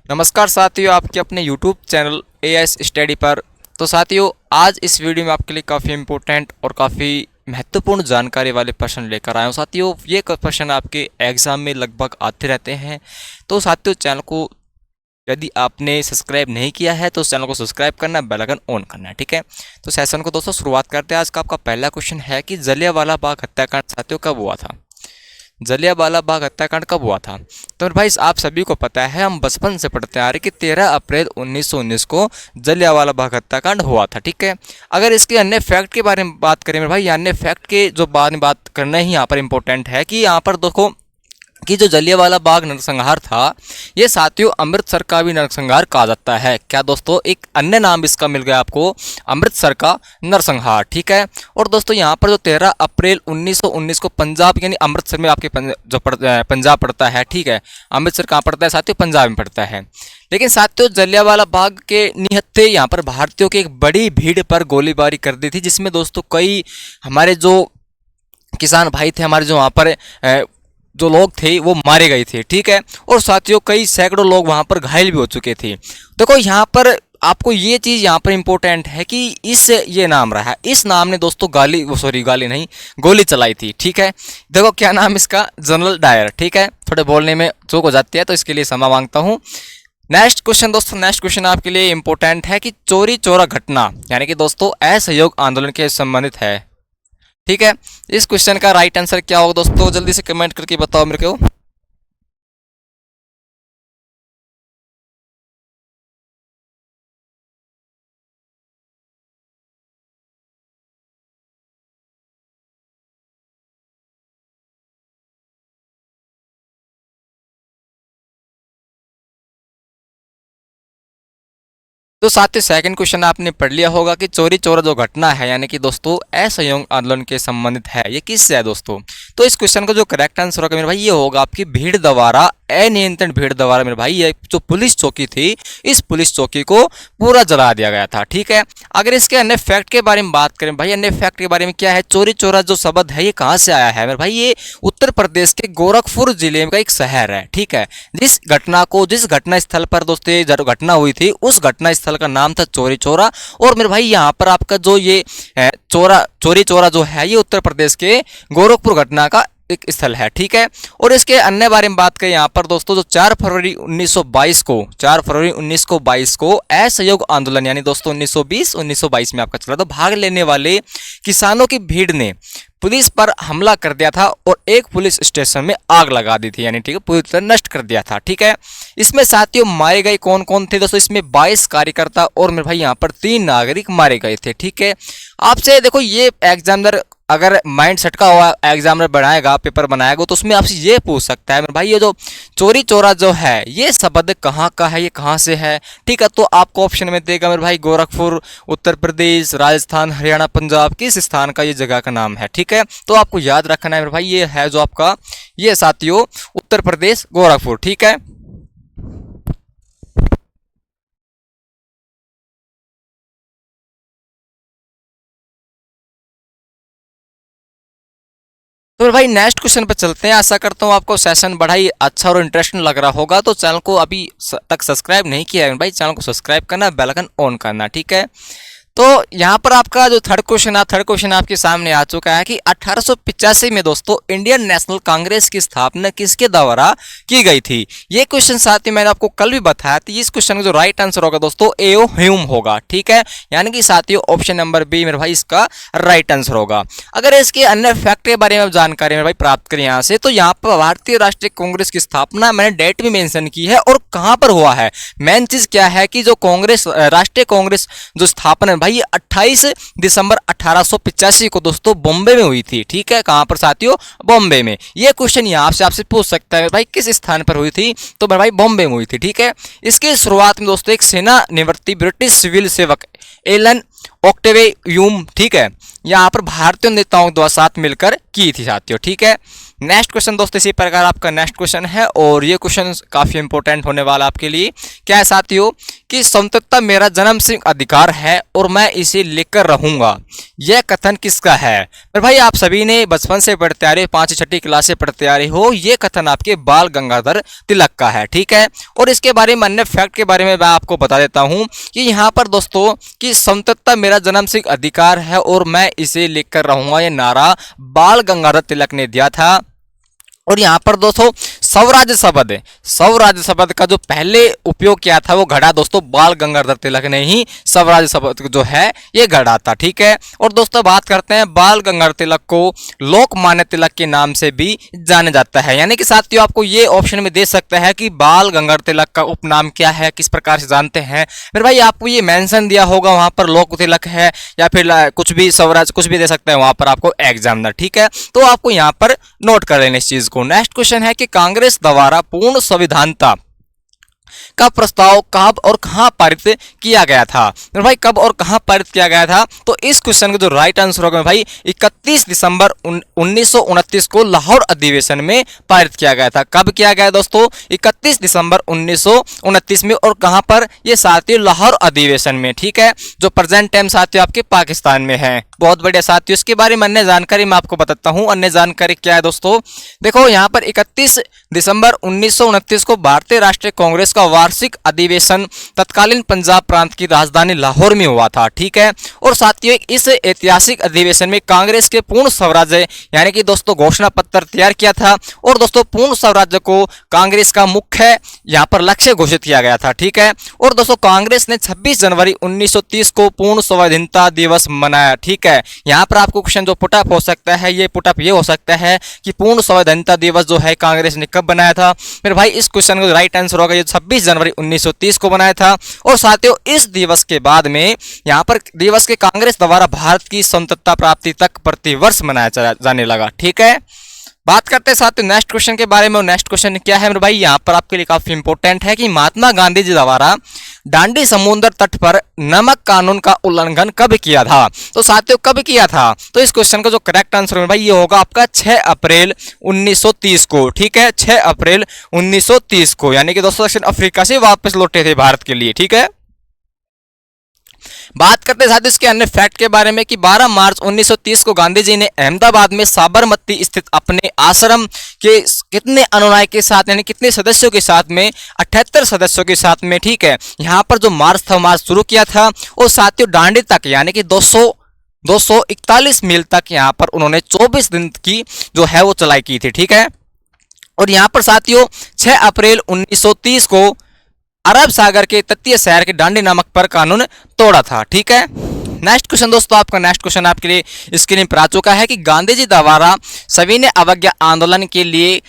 नमस्कार साथियों, आपके अपने YouTube चैनल एएस स्टडी पर। तो साथियों, आज इस वीडियो में आपके लिए काफ़ी इम्पोर्टेंट और काफ़ी महत्वपूर्ण जानकारी वाले प्रश्न लेकर आया हूँ। साथियों, ये प्रश्न आपके एग्ज़ाम में लगभग आते रहते हैं। तो साथियों, चैनल को यदि आपने सब्सक्राइब नहीं किया है तो चैनल को सब्सक्राइब करना, बेल आइकन ऑन करना है। ठीक है, तो सेशन को दोस्तों शुरुआत करते हैं। आज का आपका पहला क्वेश्चन है कि जलियांवाला बाग हत्याकांड साथियों कब हुआ था? जलियांवाला बाग हत्याकांड कब हुआ था? तो भाई आप सभी को पता है, हम बचपन से पढ़ते आ रहे कि 13 अप्रैल 1919 को जलियांवाला बाग हत्याकांड हुआ था। ठीक है, अगर इसके अन्य फैक्ट के बारे में बात करें मेरे भाई, अन्य फैक्ट के जो बाद में बात करना ही यहाँ पर इंपॉर्टेंट है कि यहाँ पर देखो कि जो जलियांवाला बाग नरसंहार था, ये साथियों अमृतसर का भी नरसंहार कहा जाता है। क्या दोस्तों, एक अन्य नाम इसका मिल गया आपको, अमृतसर का नरसंहार। ठीक है, और दोस्तों यहाँ पर जो 13 अप्रैल 1919 को पंजाब यानी अमृतसर में आपके जो पंजाब पड़ता है। ठीक है, अमृतसर कहाँ पड़ता है साथियों? पंजाब में पड़ता है। लेकिन साथियों, जलियांवाला बाग के निहत्थे यहाँ पर भारतीयों की एक बड़ी भीड़ पर गोलीबारी कर दी थी, जिसमें दोस्तों कई हमारे जो किसान भाई थे, हमारे जो वहाँ पर जो लोग थे वो मारे गए थे। ठीक है, और साथियों कई सैकड़ों लोग वहां पर घायल भी हो चुके थे। देखो यहाँ पर आपको ये चीज यहाँ पर इंपॉर्टेंट है कि इस ये नाम रहा है, इस नाम ने दोस्तों गाली नहीं, गोली चलाई थी। ठीक है, देखो क्या नाम इसका, जनरल डायर। ठीक है, थोड़े बोलने में चूक हो जाती है तो इसके लिए क्षमा मांगता हूँ। नेक्स्ट क्वेश्चन दोस्तों, नेक्स्ट क्वेश्चन आपके लिए इंपॉर्टेंट है कि चोरी चोरा घटना यानी कि दोस्तों असहयोग आंदोलन के संबंधित है। ठीक है, इस क्वेश्चन का राइट आंसर क्या होगा दोस्तों? जल्दी से कमेंट करके बताओ मेरे को। तो साथ ही सेकंड क्वेश्चन आपने पढ़ लिया होगा कि चोरी चोरा जो घटना है यानी कि दोस्तों असहयोग आंदोलन के संबंधित है, ये किससे है दोस्तों? तो इस क्वेश्चन का जो करेक्ट आंसर होगा मेरे भाई, ये होगा आपकी भीड़ द्वारा, अनियंत्रित भीड़ द्वारा मेरे भाई, ये जो पुलिस चौकी थी, इस पुलिस चौकी को पूरा जला दिया गया था। ठीक है, अगर इसके अन्य फैक्ट के बारे में बात करें भाई, अन्य फैक्ट के बारे में क्या है, चोरी चोरा जो शब्द है ये कहाँ से आया है मेरे भाई? ये उत्तर प्रदेश के गोरखपुर जिले का एक शहर है। ठीक है, जिस घटना स्थल पर दोस्तों ये घटना हुई थी, उस घटना स्थल का नाम था चोरी चोरा। और मेरे भाई यहाँ पर आपका जो ये चोरी चोरा जो है, ये उत्तर प्रदेश के गोरखपुर घटना का एक स्थल है। ठीक है, और इसके अन्य बारे में बात करें यहाँ पर दोस्तों, जो 4 फरवरी 1922 को असहयोग आंदोलन यानी दोस्तों 1922 में आपका चला था, भाग लेने वाले किसानों की भीड़ ने पुलिस पर हमला कर दिया था और एक पुलिस स्टेशन में आग लगा दी थी, यानी ठीक है पूरी तरह नष्ट कर दिया था। ठीक है, इसमें साथियों मारे गए कौन कौन थे दोस्तों? इसमें 22 कार्यकर्ता और मेरे भाई यहाँ पर 3 नागरिक मारे गए थे। ठीक है, आपसे देखो ये एग्जामिनर अगर माइंड सटका हुआ एग्जामिनर बनाएगा, पेपर बनाएगा, तो उसमें आपसे ये पूछ सकता है मेरे भाई, ये जो चोरी चोरा जो है ये शब्द कहाँ का है, ये कहाँ से है? ठीक है, तो आपको ऑप्शन में देगा मेरे भाई गोरखपुर, उत्तर प्रदेश, राजस्थान, हरियाणा, पंजाब, किस स्थान का ये जगह का नाम है। ठीक है, तो आपको याद रखना है मेरे भाई, ये है जो आपका ये साथियों उत्तर प्रदेश गोरखपुर। ठीक है, तो भाई नेक्स्ट क्वेश्चन पे चलते हैं। आशा करता हूँ आपको सेशन बड़ा ही अच्छा और इंटरेस्टिंग लग रहा होगा। तो चैनल को अभी तक सब्सक्राइब नहीं किया है भाई, चैनल को सब्सक्राइब करना, बेल आइकन ऑन करना। ठीक है, तो यहाँ पर आपका जो थर्ड क्वेश्चन आपके सामने आ चुका है कि 1885 में दोस्तों इंडियन नेशनल कांग्रेस की स्थापना किसके द्वारा की गई थी? ये क्वेश्चन साथ ही मैंने आपको कल भी बताया था। इस क्वेश्चन का जो राइट आंसर होगा दोस्तों एओ ह्यूम होगा। ठीक है, यानी कि साथियों ऑप्शन नंबर बी मेरे भाई इसका राइट आंसर होगा। अगर इसके अन्य फैक्ट के बारे में जानकारी मेरे भाई प्राप्त करें यहाँ से, तो यहाँ पर भारतीय राष्ट्रीय कांग्रेस की स्थापना मैंने डेट भी मेंशन की है और कहाँ पर हुआ है। मेन चीज क्या है कि जो कांग्रेस राष्ट्रीय कांग्रेस जो स्थापना भाई 28 दिसंबर 1885 को दोस्तों बॉम्बे में हुई थी। ठीक है, कहां पर साथियों? बॉम्बे में। यह क्वेश्चन यहां से आपसे पूछ सकता है भाई किस स्थान पर हुई थी, तो भाई बॉम्बे में हुई थी। ठीक है, इसके शुरुआत में दोस्तों एक सेना निवृत्ति ब्रिटिश सिविल सेवक एलन ऑक्टेवे ह्यूम, ठीक है, यहाँ पर भारतीय नेताओं के साथ मिलकर की थी साथियों। ठीक है, नेक्स्ट क्वेश्चन दोस्तों इसी प्रकार आपका नेक्स्ट क्वेश्चन है और ये क्वेश्चन काफी इंपॉर्टेंट होने वाला आपके लिए। क्या है साथियों कि स्वतंत्रता मेरा जन्मसिद्ध अधिकार है और मैं इसे लेकर रहूंगा, यह कथन किसका है? पर भाई आप सभी ने बचपन से पढ़ते आ रहे, 5वीं 6वीं क्लास से पढ़ते आ रहे हो, ये कथन आपके बाल गंगाधर तिलक का है। ठीक है, और इसके बारे में अन्य फैक्ट के बारे में मैं आपको बता देता हूं कि यहाँ पर दोस्तों कि स्वतंत्रता मेरा जन्मसिद्ध अधिकार है और मैं इसे लेकर रहूंगा, ये नारा बाल गंगाधर तिलक ने दिया था। और यहाँ पर दोस्तों स्वराज्य शब्द का जो पहले उपयोग किया था वो गढ़ा दोस्तों बाल गंगाधर तिलक ने ही स्वराज्य शब्द जो है ये गढ़ा था। ठीक है, और दोस्तों बात करते हैं बाल गंगाधर तिलक को लोकमान्य तिलक के नाम से भी जाना जाता है। यानी कि साथियों आपको ये ऑप्शन में दे सकता है कि बाल गंगाधर तिलक का उपनाम क्या है, किस प्रकार से जानते हैं। फिर भाई आपको ये मेंशन दिया होगा वहां पर लोक तिलक है या फिर कुछ भी स्वराज कुछ भी दे सकते हैं वहां पर आपको एग्जामिनर। ठीक है, तो आपको यहाँ पर नोट कर लेना इस चीज को। नेक्स्ट क्वेश्चन है कि कांग्रेस द्वारा पूर्ण संविधानता का प्रस्ताव कब और कहां पारित किया गया था? तो भाई कब और कहां पारित किया गया था? तो इस क्वेश्चन का जो राइट आंसर होगा भाई 31 दिसंबर 1929 को लाहौर अधिवेशन में पारित किया गया था। कब किया गया दोस्तों? 31 दिसंबर 1929 में। और कहां पर? ये साथियों लाहौर अधिवेशन में। ठीक है, जो प्रेजेंट टाइम साथियों आपके पाकिस्तान में है। बहुत बढ़िया साथियों, इसके बारे में अन्य जानकारी मैं आपको बताता हूं। अन्य जानकारी क्या है दोस्तों? देखो यहाँ पर 31 दिसंबर 1929 को भारतीय राष्ट्रीय कांग्रेस का वार्षिक अधिवेशन तत्कालीन पंजाब प्रांत की राजधानी लाहौर में हुआ था। ठीक है, और साथियों इस ऐतिहासिक अधिवेशन में कांग्रेस के पूर्ण स्वराज्य यानी कि दोस्तों घोषणा पत्र तैयार किया था। और दोस्तों पूर्ण स्वराज्य को कांग्रेस का मुख्य यहाँ पर लक्ष्य घोषित किया गया था। ठीक है, और दोस्तों कांग्रेस ने 26 जनवरी 1930 को पूर्ण स्वाधीनता दिवस मनाया। ठीक है, यहाँ पर आपको क्वेश्चन जो पुटअप हो सकता है ये पुटअप ये हो सकता है कि पूर्ण स्वाधीनता दिवस जो है कांग्रेस ने कब बनाया था? फिर भाई इस क्वेश्चन का राइट आंसर होगा ये 26 जनवरी 1930 को बनाया था। और साथियों इस दिवस के बाद में यहाँ पर दिवस के कांग्रेस द्वारा भारत की स्वतंत्रता प्राप्ति तक प्रतिवर्ष मनाया जाने लगा। ठीक है, बात करते हैं साथियों नेक्स्ट क्वेश्चन के बारे में। और नेक्स्ट क्वेश्चन क्या है मेरे भाई? यहाँ पर आपके लिए काफी इंपॉर्टेंट है कि महात्मा गांधी जी द्वारा दांडी समुद्र तट पर नमक कानून का उल्लंघन कब किया था? तो साथियों कब किया था? तो इस क्वेश्चन का जो करेक्ट आंसर है भाई ये होगा आपका 6 अप्रैल 1930 को। ठीक है, 6 अप्रैल 1930 को, यानी कि दोस्तों दक्षिण अफ्रीका से वापस लौटे थे भारत के लिए। ठीक है, बात करते साथ इसके अन्य फैक्ट के बारे में कि 12 मार्च 1930 को गांधी जी ने अहमदाबाद में साबरमती स्थित अपने आश्रम के कितने अनुयायी के साथ यानी कितने सदस्यों के साथ में 78 सदस्यों के साथ में, ठीक है, यहाँ पर जो मार्च था मार्च शुरू किया था और साथियों दांडी तक यानी कि 241 मील तक यहाँ पर उन्होंने 24 दिन की जो है वो चलाई की थी। ठीक है, और यहाँ पर साथियों 6 अप्रैल 1930 को अरब सागर के तटीय शहर के दांडी नामक पर कानून तोड़ा था। ठीक है, नेक्स्ट क्वेश्चन दोस्तों आपका नेक्स्ट क्वेश्चन आपके लिए स्क्रीन पर आ चुका है कि गांधी जी द्वारा सविनय अवज्ञा आंदोलन के लिए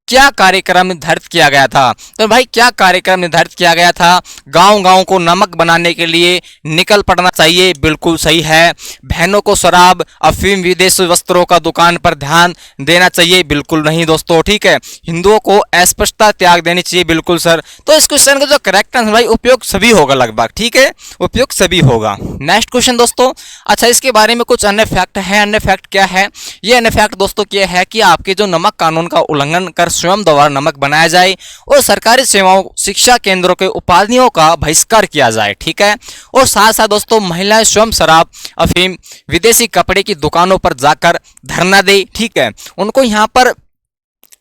क्या कार्यक्रम निर्धारित किया गया था? तो भाई क्या कार्यक्रम निर्धारित किया गया था? गांव-गांव को नमक बनाने के लिए निकल पड़ना चाहिए, बिल्कुल सही है। बहनों को शराब अफीम विदेशी वस्त्रों का दुकान पर ध्यान देना चाहिए, बिल्कुल नहीं दोस्तों। ठीक है, हिंदुओं को अस्पृश्यता त्याग देनी चाहिए, बिल्कुल सर। तो इस क्वेश्चन का जो करेक्ट आंसर भाई उपयुक्त सभी होगा लगभग। ठीक है, उपयुक्त सभी होगा। नेक्स्ट क्वेश्चन दोस्तों, अच्छा इसके बारे में कुछ अन्य फैक्ट है। अन्य फैक्ट क्या है? ये अन्य फैक्ट दोस्तों क्या है कि आपके जो नमक कानून का उल्लंघन कर स्वयं द्वारा नमक बनाया जाए और सरकारी सेवाओं शिक्षा केंद्रों के उपाधियों का बहिष्कार किया जाए। ठीक है, और साथ साथ दोस्तों महिलाएं स्वयं शराब अफीम विदेशी कपड़े की दुकानों पर जाकर धरना दे। ठीक है,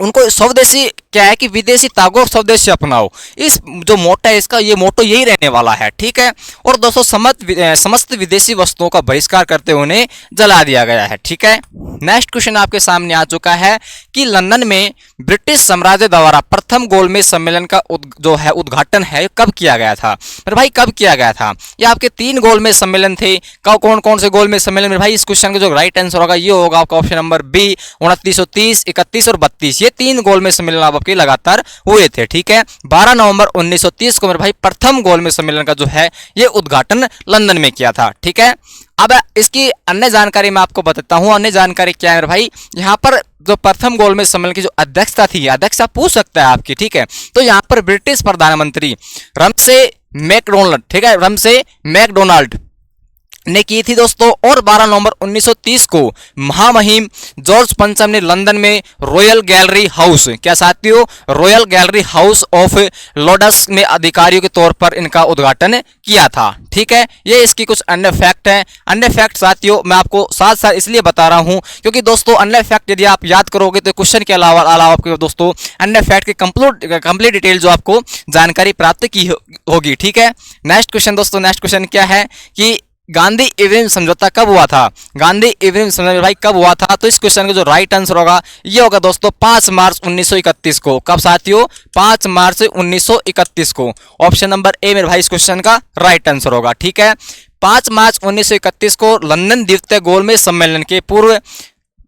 उनको स्वदेशी क्या है कि विदेशी तागो स्वदेशी अपनाओ, इस जो मोटा है इसका ये मोटो यही रहने वाला है। ठीक है, और दोस्तों समस्त विदेशी वस्तुओं का बहिष्कार करते हुए उन्हें जला दिया गया है। ठीक है, नेक्स्ट क्वेश्चन आपके सामने आ चुका है कि लंदन में ब्रिटिश साम्राज्य द्वारा प्रथम गोलमेज सम्मेलन का जो है उद्घाटन है कब किया गया था? मेरे भाई कब किया गया था? ये आपके 3 गोलमेज सम्मेलन थे। कौन कौन से गोलमेज सम्मेलन? मेरे भाई इस क्वेश्चन का जो राइट आंसर होगा ये होगा आपका ऑप्शन नंबर बी 2930, 31 और 32। ये 3 गोलमेज सम्मेलन आपके लगातार हुए थे। ठीक है, 12 नवंबर 1930 को मेरे भाई प्रथम गोलमेज सम्मेलन का जो है ये उद्घाटन लंदन में किया था। ठीक है, अब इसकी अन्य जानकारी मैं आपको बताता हूं। अन्य जानकारी क्या है मेरे भाई? यहाँ पर जो प्रथम गोलमेज सम्मेलन की जो अध्यक्षता थी, अध्यक्षता पूछ सकता है आपकी। ठीक है, तो यहाँ पर ब्रिटिश प्रधानमंत्री रमसे मैकडोनाल्ड, ठीक है, रमसे मैकडोनाल्ड ने की थी दोस्तों। और 12 नवंबर 1930 को महामहिम जॉर्ज पंचम ने लंदन में रॉयल गैलरी हाउस, क्या साथियों, royal gallery house of lords में अधिकारियों के तौर पर इनका उद्घाटन किया था। ठीक है, ये इसकी कुछ अन्य फैक्ट हैं। अन्य फैक्ट साथियों मैं आपको साथ साथ इसलिए बता रहा हूं क्योंकि दोस्तों अन्य फैक्ट यदि आप याद करोगे तो क्वेश्चन के अलावा आपके दोस्तों अन्य फैक्ट की कंप्लीट डिटेल जो आपको जानकारी प्राप्त की होगी। ठीक है, नेक्स्ट क्वेश्चन दोस्तों, नेक्स्ट क्वेश्चन क्या है कि गांधी इवरिंग समझौता कब हुआ था? गांधी इवरिंग समझौता भाई कब हुआ था? तो इस क्वेश्चन का जो राइट आंसर होगा ये होगा दोस्तों 5 मार्च 1931 को। कब साथियों? 5 मार्च 1931 को। ऑप्शन नंबर ए मेरे भाई इस क्वेश्चन का राइट आंसर होगा। ठीक है, 5 मार्च 1931 को लंदन द्वितीय गोलमेज सम्मेलन के पूर्व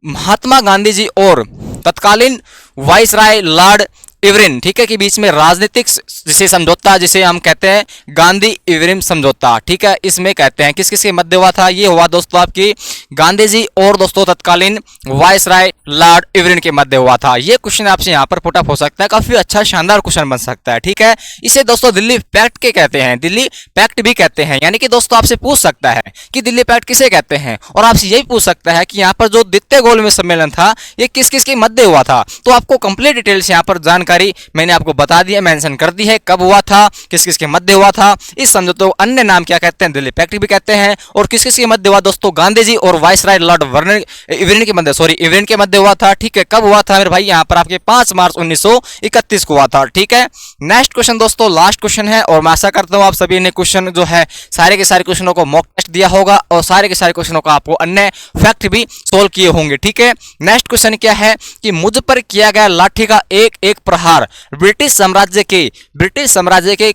महात्मा गांधी जी और तत्कालीन वाइसराय लॉर्ड इवरिन, ठीक है, के बीच में राजनीतिक जिसे समझौता जिसे हम कहते हैं गांधी इवरिन समझौता, ठीक है, इसमें कहते हैं किस किस के मध्य हुआ था? ये हुआ दोस्तों आपकी गांधी जी और दोस्तों तत्कालीन वाइसराय लॉर्ड इवरिन के मध्य हुआ था। ये क्वेश्चन आपसे यहाँ पर पुटअप हो सकता है, काफी अच्छा शानदार क्वेश्चन बन सकता है। ठीक है, इसे दोस्तों दिल्ली पैक्ट के कहते हैं, दिल्ली पैक्ट भी कहते हैं। यानी कि दोस्तों आपसे पूछ सकता है कि दिल्ली पैक्ट किसे कहते हैं, और आपसे यही पूछ सकता है कि यहाँ पर जो द्वितीय गोलमेज सम्मेलन था ये किस किस के मध्य हुआ था। तो आपको कंप्लीट डिटेल्स यहाँ पर जानकारी मैंने आपको बता दी है, मेंशन कर दी है, कब हुआ था, किस किस के मध्य हुआ था। इस समझौते को अन्य नाम क्या कहते हैं? दिल्ली पैक्ट भी कहते हैं। और किस किस के मध्य हुआ दोस्तों? गांधी जी और वाइसराय लॉर्ड इवरिन के मध्य, इवरिन के मध्य हुआ था। ठीक है, कब हुआ था मेरे भाई? यहाँ पर आपके 5 मार्च 1931 को हुआ था। ठीक है, नेक्स्ट क्वेश्चन दोस्तों लास्ट क्वेश्चन है, और मैं आशा करता हूँ आप सभी ने क्वेश्चन जो है सारे के सारे क्वेश्चनों को मॉक टेस्ट दिया होगा और सारे के सारे क्वेश्चनों का आपको अन्य फैक्ट भी सोल्व किए होंगे। ठीक है, नेक्स्ट क्वेश्चन क्या है कि मुझ पर किया गया लाठी का एक एक प्रहार ब्रिटिश साम्राज्य के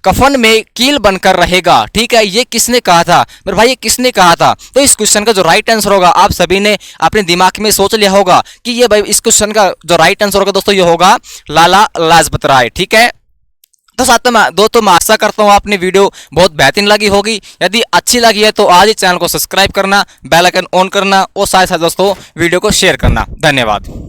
कफन में कील बनकर रहेगा। ठीक है, ये किसने कहा था मेरे भाई? ये किसने कहा था? तो इस क्वेश्चन का जो राइट आंसर होगा आप सभी ने अपने दिमाग में सोच लिया होगा कि ये भाई इस क्वेश्चन का जो राइट आंसर होगा दोस्तों ये होगा लाला लाजपत राय। ठीक है, तो साथ में दोस्तों मैं आशा करता हूँ आपने वीडियो बहुत बेहतरीन लगी होगी। यदि अच्छी लगी है तो आज ही चैनल को सब्सक्राइब करना, बेल आइकन ऑन करना और साथ साथ दोस्तों वीडियो को शेयर करना। धन्यवाद।